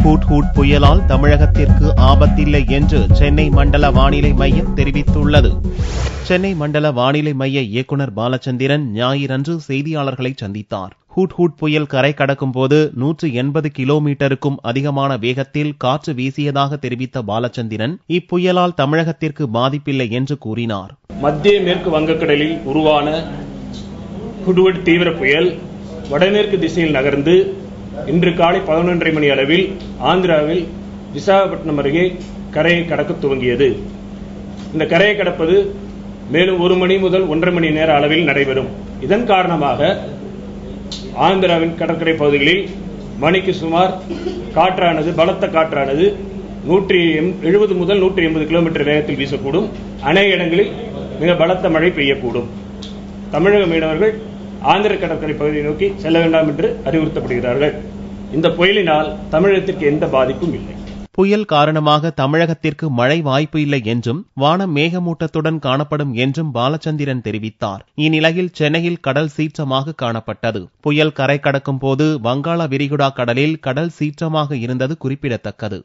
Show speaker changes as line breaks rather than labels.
Hood hood புயலால் தமிழகத்திற்கு ஆபத்தில்லை என்று சென்னை மண்டல வானிலை மையம் தெரிவித்துள்ளது. சென்னை மண்டல வானிலை மைய இயக்குநர் பாலச்சந்திரன் ஞாயிறன்று செய்தியாளர்களை சந்தித்தார். ஹூட் ஹூட் புயல் கரை கடக்கும் போது 180 கிலோமீட்டருக்கும் அதிகமான வேகத்தில் காற்று வீசியதாக தெரிவித்த பாலச்சந்திரன் இப்புயலால் தமிழகத்திற்கு பாதிப்பில்லை என்று கூறினார்.
மத்திய மேற்கு வங்கக்கடலில் உருவான ஹுட்ஹுட் தீவிர புயல் வடமேற்கு திசையில் நகர்ந்து இன்று காலை 11:30 மணி அளவில் ஆந்திராவில் விசாகப்பட்டினம் அருகே கரையை கடக்க துவங்கியது. இந்த கரையை கடப்பது மேலும் 1 மணி முதல் 1.5 மணி நேர அளவில் நடைபெறும். இதன் காரணமாக ஆந்திராவின் கடற்கரை பகுதிகளில் மணிக்கு சுமார் பலத்த காற்றானது 170 முதல் 180 கிலோமீட்டர் வேகத்தில் வீசக்கூடும். அநேக இடங்களில் மிக பலத்த மழை பெய்யக்கூடும். தமிழக மீனவர்கள் ஆந்திர கடற்கரை பகுதியை நோக்கி செல்ல வேண்டாம் என்று அறிவுறுத்தப்படுகிறார்கள். இந்த புயலினால் தமிழகத்திற்கு எந்த பாதிப்பும் இல்லை.
புயல் காரணமாக தமிழகத்திற்கு மழை வாய்ப்பு இல்லை என்றும் வானம் மேகமூட்டத்துடன் காணப்படும் என்றும் பாலச்சந்திரன் தெரிவித்தார். இந்நிலையில் சென்னையில் கடல் சீற்றமாக காணப்பட்டது. புயல் கரை கடக்கும் போது வங்காள விரிகுடா கடலில் கடல் சீற்றமாக இருந்தது குறிப்பிடத்தக்கது.